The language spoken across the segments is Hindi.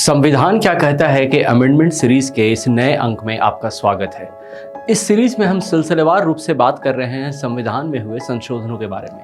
संविधान क्या कहता है कि अमेंडमेंट सीरीज के इस नए अंक में आपका स्वागत है। इस सीरीज में हम सिलसिलेवार रूप से बात कर रहे हैं संविधान में हुए संशोधनों के बारे में।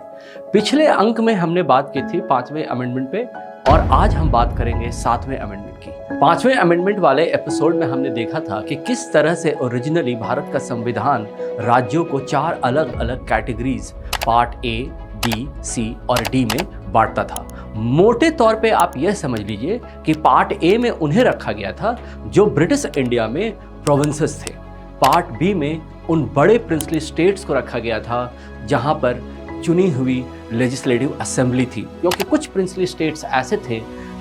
पिछले अंक में हमने बात की थी 5वें अमेंडमेंट पे और आज हम बात करेंगे 7वें अमेंडमेंट की। 5वें अमेंडमेंट वाले एपिसोड में हमने देखा था कि किस तरह से ओरिजिनली भारत का संविधान राज्यों को 4 अलग अलग कैटेगरीज पार्ट ए, बी, सी और डी में बांटता था। मोटे तौर पे आप यह समझ लीजिए कि पार्ट ए में उन्हें रखा गया था जो ब्रिटिश इंडिया में प्रोविंसेस थे। पार्ट बी में उन बड़े प्रिंसली स्टेट्स को रखा गया था जहां पर चुनी हुई लेजिस्लेटिव असेंबली थी, क्योंकि कुछ प्रिंसली स्टेट्स ऐसे थे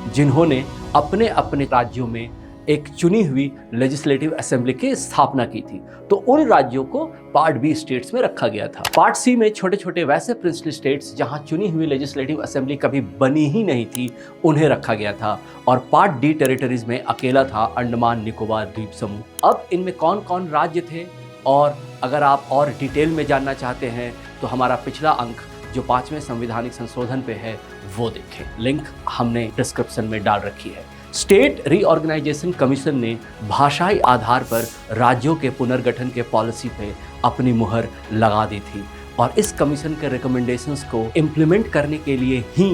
जिन्होंने अपने अपने राज्यों में एक चुनी हुई लेजिस्लेटिव असेंबली की स्थापना की थी, तो उन राज्यों को पार्ट बी स्टेट्स में रखा गया था। पार्ट सी में छोटे छोटे वैसे प्रिंसली स्टेट्स जहां चुनी हुई लेजिस्लेटिव असेंबली कभी बनी ही नहीं थी उन्हें रखा गया था, और पार्ट डी टेरिटरीज में अकेला था अंडमान निकोबार द्वीप समूह। अब इनमें कौन कौन राज्य थे, और अगर आप और डिटेल में जानना चाहते हैं तो हमारा पिछला अंक जो 5वें संवैधानिक संशोधन पे है वो देखें। लिंक हमने डिस्क्रिप्शन में डाल रखी है। स्टेट रीऑर्गेनाइजेशन कमीशन ने भाषाई आधार पर राज्यों के पुनर्गठन के पॉलिसी पे अपनी मुहर लगा दी थी, और इस कमीशन के रिकमेंडेशंस को इम्प्लीमेंट करने के लिए ही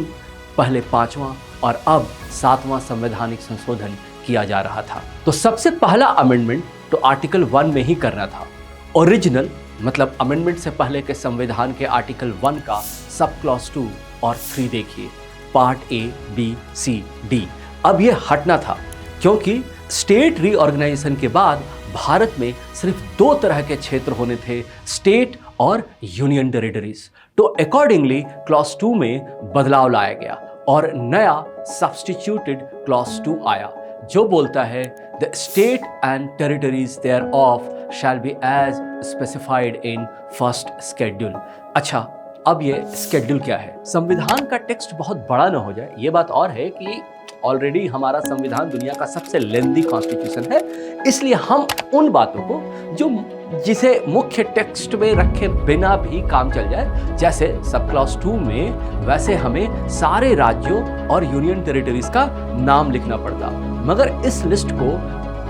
पहले 5वां और अब 7वां संवैधानिक संशोधन किया जा रहा था। तो सबसे पहला अमेंडमेंट तो आर्टिकल 1 में ही करना था। ओरिजिनल मतलब अमेंडमेंट से पहले के संविधान के आर्टिकल 1 का सब क्लॉज 2 और 3 देखिए, part A, B, C, D. अब ये हटना था क्योंकि स्टेट रीऑर्गेनाइजेशन के बाद भारत में सिर्फ 2 तरह के क्षेत्र होने थे, स्टेट और यूनियन टेरिटरीज। तो अकॉर्डिंगली क्लॉज 2 में बदलाव लाया गया और नया सब्स्टिट्यूटेड क्लॉज 2 आया जो बोलता है the state and territories thereof shall be as specified in first schedule. अच्छा, अब ये शेड्यूल क्या है? संविधान का टेक्स्ट बहुत बड़ा ना हो जाए, ये बात और है कि ऑलरेडी हमारा संविधान दुनिया का सबसे लेंथी कॉन्स्टिट्यूशन है, इसलिए हम उन बातों को जिसे मुख्य टेक्स्ट में रखे बिना भी काम चल जाए, जैसे सब क्लॉज 2 में, वैसे हमें सारे राज्यों और यूनियन टेरिटरीज का नाम लिखना पड़ता, मगर इस लिस्ट को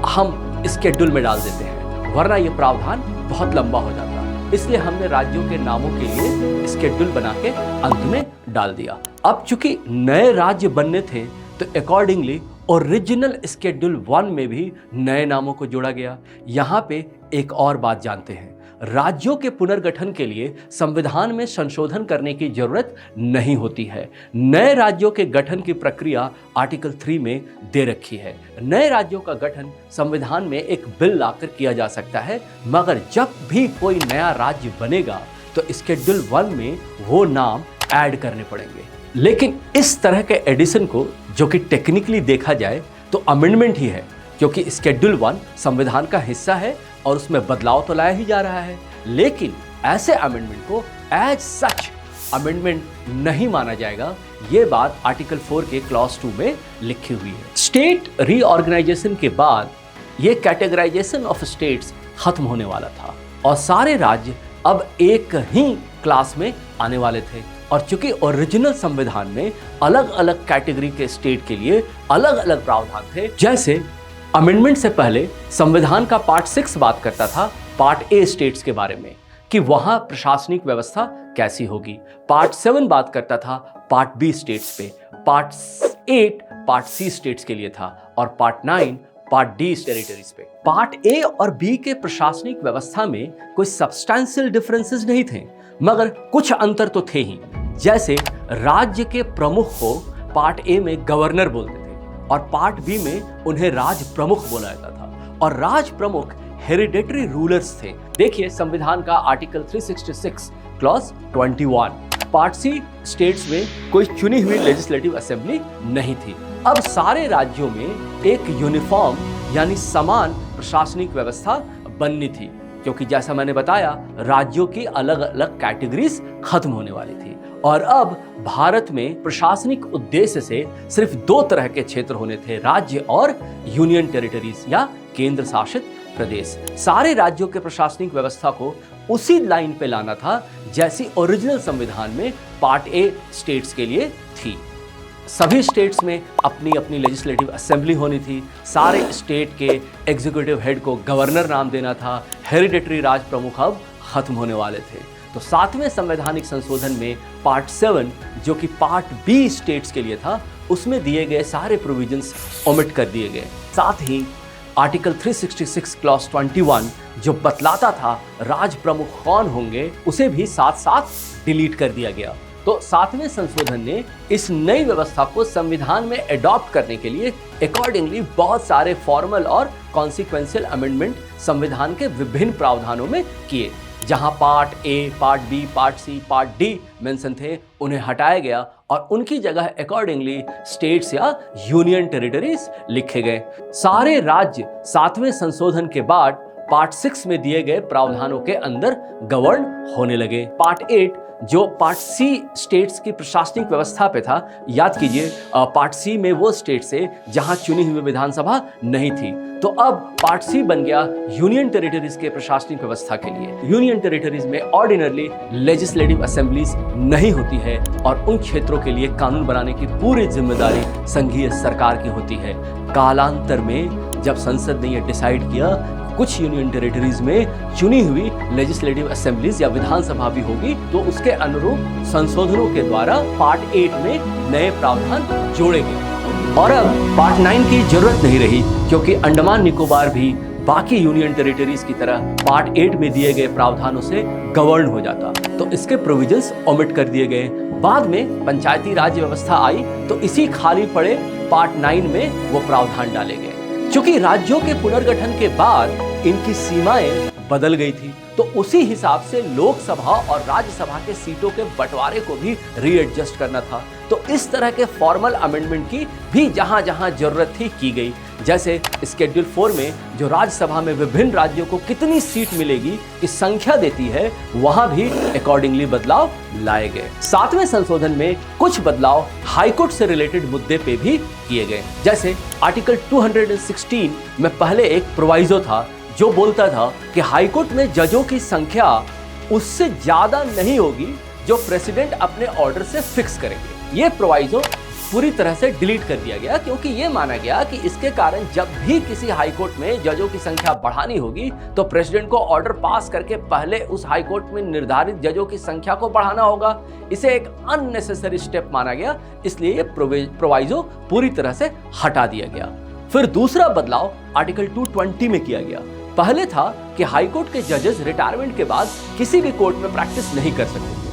हम शेड्यूल में डाल देते हैं, वरना ये प्रावधान बहुत लंबा हो जाता। इसलिए हमने राज्यों के नामों के लिए शेड्यूल बना के अंत में डाल दिया। अब चूंकि नए राज्य बनने थे तो अकॉर्डिंगली ओरिजिनल शेड्यूल 1 में भी नए नामों को जोड़ा गया। यहाँ पे एक और बात जानते हैं, राज्यों के पुनर्गठन के लिए संविधान में संशोधन करने की जरूरत नहीं होती है। नए राज्यों के गठन की प्रक्रिया आर्टिकल 3 में दे रखी है। नए राज्यों का गठन संविधान में एक बिल लाकर किया जा सकता है, मगर जब भी कोई नया राज्य बनेगा तो शेड्यूल 1 में वो नाम ऐड करने पड़ेंगे। लेकिन इस तरह के एडिशन को जो कि टेक्निकली देखा जाए तो अमेंडमेंट ही है, क्योंकि शेड्यूल 1 संविधान का हिस्सा है और उसमें बदलाव तो लाया ही जा रहा है, लेकिन ऐसे अमेंडमेंट को एज सच अमेंडमेंट नहीं माना जाएगा। ये बात आर्टिकल 4 के क्लॉज 2 में लिखी हुई है। स्टेट रीऑर्गेनाइजेशन के बाद ये कैटेगराइजेशन ऑफ स्टेट्स खत्म होने वाला था और सारे राज्य अब एक ही क्लास में आने वाले थे, और चूंकि ओरिजिनल संविधान में अलग अलग कैटेगरी के स्टेट के लिए अलग अलग प्रावधान थे, जैसे अमेंडमेंट से पहले संविधान का पार्ट 6 बात करता था पार्ट ए स्टेट्स के बारे में कि वहां प्रशासनिक व्यवस्था कैसी होगी, पार्ट 7 बात करता था पार्ट बी स्टेट्स पे, पार्ट 8 पार्ट सी स्टेट्स के लिए था, और पार्ट 9 पार्ट डी टेरिटरीज पे। पार्ट ए और बी के प्रशासनिक व्यवस्था में कोई सब्सटैंशियल डिफरेंसेस नहीं थे, मगर कुछ अंतर तो थे ही। जैसे राज्य के प्रमुख को पार्ट ए में गवर्नर बोलते थे और पार्ट बी में उन्हें राज प्रमुख बोला जाता था, और राज प्रमुख हेरिडेटरी रूलर्स थे। देखिए संविधान का article 366 clause 21। Part C states में कोई चुनी हुई लेजिस्लेटिव असेंबली नहीं थी। अब सारे राज्यों में एक यूनिफॉर्म यानी समान प्रशासनिक व्यवस्था बननी थी, क्योंकि जैसा मैंने बताया राज्यों की अलग अलग कैटेगरीज खत्म होने वाली थी, और अब भारत में प्रशासनिक उद्देश्य से सिर्फ 2 तरह के क्षेत्र होने थे, राज्य और यूनियन टेरिटरीज या केंद्र शासित प्रदेश। सारे राज्यों के प्रशासनिक व्यवस्था को उसी लाइन पे लाना था जैसी ओरिजिनल संविधान में पार्ट ए स्टेट्स के लिए थी। सभी स्टेट्स में अपनी अपनी लेजिस्लेटिव असेंबली होनी थी, सारे स्टेट के एग्जीक्यूटिव हेड को गवर्नर नाम देना था, हेरिडेटरी राज प्रमुख अब खत्म होने वाले थे। तो 7वें संवैधानिक संशोधन में पार्ट 7 जो कि पार्ट बी स्टेट्स के लिए था, उसमें दिए गए सारे प्रोविजंस ओमिट कर दिए गए। साथ ही आर्टिकल 366 क्लॉज 21 जो बतलाता था राज प्रमुख कौन होंगे, उसे भी साथ साथ डिलीट कर दिया गया। तो 7वें संशोधन ने इस नई व्यवस्था को संविधान में एडॉप्ट करने के लिए अकॉर्डिंगली बहुत सारे फॉर्मल और कॉन्सिक्वेंशियल अमेंडमेंट संविधान के विभिन्न प्रावधानों में किए। जहां part A, part B, part C, part D mention थे, उन्हें हटाया गया और उनकी जगह अकॉर्डिंगली स्टेट्स या यूनियन टेरिटरीज लिखे गए। सारे राज्य 7वें संशोधन के बाद पार्ट 6 में दिए गए प्रावधानों के अंदर गवर्न होने लगे। पार्ट 8 जो पार्ट सी स्टेट्स की प्रशासनिक व्यवस्था पे था, याद कीजिए पार्ट सी में वो स्टेट्स है जहां चुनी हुई विधानसभा नहीं थी, तो अब पार्ट सी बन गया यूनियन टेरिटरीज के प्रशासनिक व्यवस्था के लिए। यूनियन टेरिटरीज में ऑर्डिनरली लेजिस्लेटिव असेंबलीज नहीं होती है और उन क्षेत्रों के लिए कानून बनाने की पूरी जिम्मेदारी संघीय सरकार की होती है। कालांतर में जब संसद ने यह डिसाइड किया कुछ यूनियन टेरिटरीज में चुनी हुई लेजिस्लेटिव असेंबलीज या विधानसभा भी होगी, तो उसके अनुरूप संशोधनों के द्वारा पार्ट 8 में नए प्रावधान जोड़े गए। और अब पार्ट 9 की जरूरत नहीं रही, क्योंकि अंडमान निकोबार भी बाकी यूनियन टेरिटरीज की तरह पार्ट 8 में दिए गए प्रावधानों से गवर्न हो जाता, तो इसके प्रोविजंस ओमिट कर दिए गए। बाद में पंचायती राज व्यवस्था आई, तो इसी खाली पड़े पार्ट 9 में वो प्रावधान डाले गए। क्योंकि राज्यों के पुनर्गठन के बाद इनकी सीमाएं बदल गई थी, तो उसी हिसाब से लोकसभा और राज्यसभा के सीटों के बंटवारे को भी रीएडजस्ट करना था। तो इस तरह के फॉर्मल अमेंडमेंट की भी जहां जहां जरूरत थी की गई। जैसे स्केड्यूल 4 में जो राज्यसभा में विभिन्न राज्यों को कितनी सीट मिलेगी की संख्या देती है, वहां भी अकॉर्डिंगली बदलाव लाए गए। 7वें संशोधन में कुछ बदलाव हाईकोर्ट से रिलेटेड मुद्दे पे भी किए गए। जैसे आर्टिकल 216 में पहले एक प्रोवाइजो था जो बोलता था कि हाईकोर्ट में जजों की संख्या उससे ज्यादा नहीं होगी जो प्रेसिडेंट अपने ऑर्डर से फिक्स करेंगे। ये प्रोवाइजो पूरी तरह से डिलीट कर दिया गया, क्योंकि ये माना गया कि इसके कारण जब भी किसी हाईकोर्ट में जजों की संख्या बढ़ानी होगी तो प्रेसिडेंट को ऑर्डर पास करके पहले उस हाईकोर्ट में निर्धारित जजों की संख्या को बढ़ाना होगा। इसे एक अननेसेसरी स्टेप माना गया, इसलिए ये प्रोवाइजो पूरी तरह से हटा दिया गया। फिर दूसरा बदलाव आर्टिकल 220 में किया गया। पहले था कि हाईकोर्ट के जजेस रिटायरमेंट के बाद किसी भी कोर्ट में प्रैक्टिस नहीं कर सकते थे।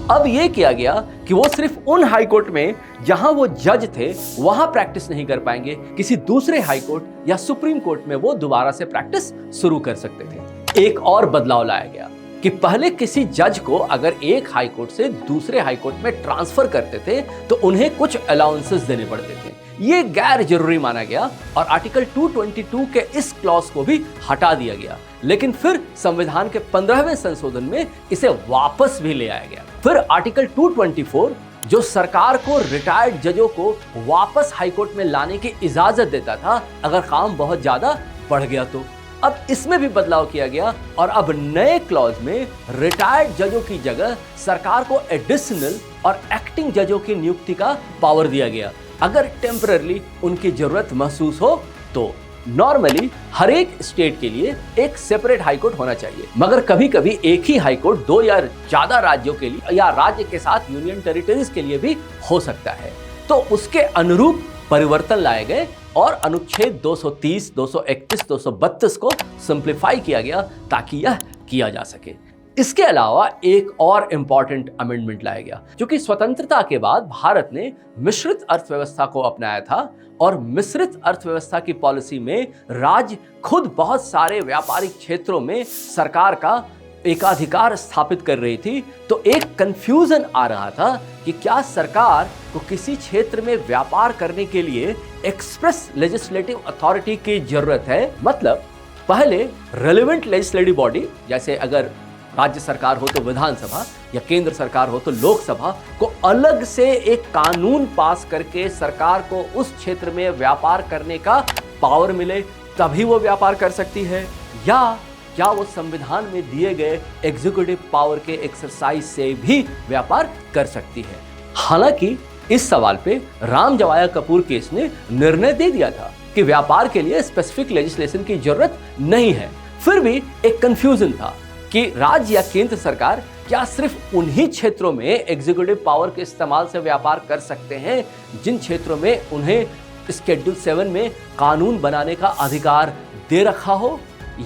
अब यह किया गया कि वो सिर्फ उन हाईकोर्ट में जहां वो जज थे वहां प्रैक्टिस नहीं कर पाएंगे, किसी दूसरे हाईकोर्ट या सुप्रीम कोर्ट में वो दोबारा से प्रैक्टिस शुरू कर सकते थे। एक और बदलाव लाया गया कि पहले किसी जज को अगर एक हाईकोर्ट से दूसरे हाईकोर्ट में ट्रांसफर करते थे तो उन्हें कुछ अलाउंसेस देने पड़ते थे। ये गैर जरूरी माना गया और आर्टिकल 222 के इस क्लॉज को भी हटा दिया गया। लेकिन फिर संविधान के 15वें संशोधन में इसे वापस भी ले आया गया। फिर आर्टिकल 224 जो सरकार को रिटायर्ड जजों को वापस हाईकोर्ट में लाने की इजाजत देता था अगर काम बहुत ज्यादा बढ़ गया तो, अब इसमें भी बदलाव किया गया और अब नए क्लॉज में रिटायर्ड जजों की जगह सरकार को एडिशनल और एक्टिंग जजों की नियुक्ति का पावर दिया गया अगर टेम्पररी उनकी जरूरत महसूस हो तो। नॉर्मली हर एक स्टेट के लिए एक सेपरेट हाईकोर्ट होना चाहिए, मगर कभी कभी एक ही हाईकोर्ट दो या ज्यादा राज्यों के लिए या राज्य के साथ यूनियन टेरिटरीज के लिए भी हो सकता है। तो उसके अनुरूप परिवर्तन लाए गए और अनुच्छेद 230, 231, 232 को सिंप्लीफाई किया गया ताकि यह किया जा सके। इसके अलावा एक और इंपॉर्टेंट अमेंडमेंट लाया गया, क्योंकि स्वतंत्रता के बाद भारत ने मिश्रित अर्थव्यवस्था को अपनाया था और मिश्रित अर्थव्यवस्था की पॉलिसी में राज्य खुद बहुत सारे व्यापारिक क्षेत्रों में सरकार का एकाधिकार स्थापित कर रही थी। तो एक कंफ्यूजन आ रहा था कि क्या सरकार को किसी क्षेत्र में व्यापार करने के लिए एक्सप्रेस लेजिस्लेटिव अथॉरिटी की जरूरत है। मतलब पहले रेलेवेंट लेजिस्लेटिव बॉडी, जैसे अगर राज्य सरकार हो तो विधानसभा या केंद्र सरकार हो तो लोकसभा, को अलग से एक कानून पास करके सरकार को उस क्षेत्र में व्यापार करने का पावर मिले तभी वो व्यापार कर सकती है, या क्या वो संविधान में दिए गए एग्जीक्यूटिव पावर के एक्सरसाइज से भी व्यापार कर सकती है। हालांकि इस सवाल पे राम जवाया कपूर केस ने निर्णय दे दिया था कि व्यापार के लिए स्पेसिफिक लेजिस्लेशन की जरूरत नहीं है। फिर भी एक कंफ्यूजन था कि राज्य या केंद्र सरकार क्या सिर्फ उन्हीं क्षेत्रों में एग्जीक्यूटिव पावर के इस्तेमाल से व्यापार कर सकते हैं जिन क्षेत्रों में उन्हें शेड्यूल 7 में कानून बनाने का अधिकार दे रखा हो,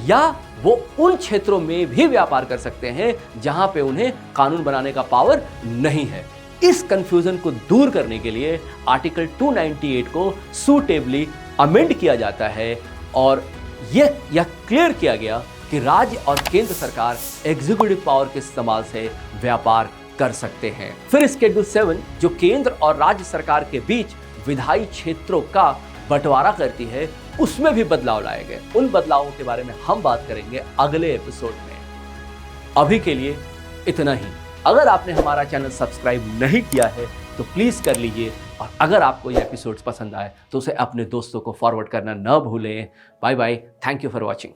या वो उन क्षेत्रों में भी व्यापार कर सकते हैं जहां पे उन्हें कानून बनाने का पावर नहीं है। इस कंफ्यूजन को दूर करने के लिए आर्टिकल 298 को सूटेबली अमेंड किया जाता है और यह क्लियर किया गया कि राज्य और केंद्र सरकार एग्जीक्यूटिव पावर के इस्तेमाल से व्यापार कर सकते हैं। फिर शेड्यूल 7 जो केंद्र और राज्य सरकार के बीच विधायी क्षेत्रों का बंटवारा करती है, उसमें भी बदलाव लाए गए। उन बदलावों के बारे में हम बात करेंगे अगले एपिसोड में। अभी के लिए इतना ही। अगर आपने हमारा चैनल सब्सक्राइब नहीं किया है तो प्लीज कर लीजिए, और अगर आपको ये एपिसोड्स पसंद आए तो उसे अपने दोस्तों को फॉरवर्ड करना न भूलें। Bye bye, thank you for watching.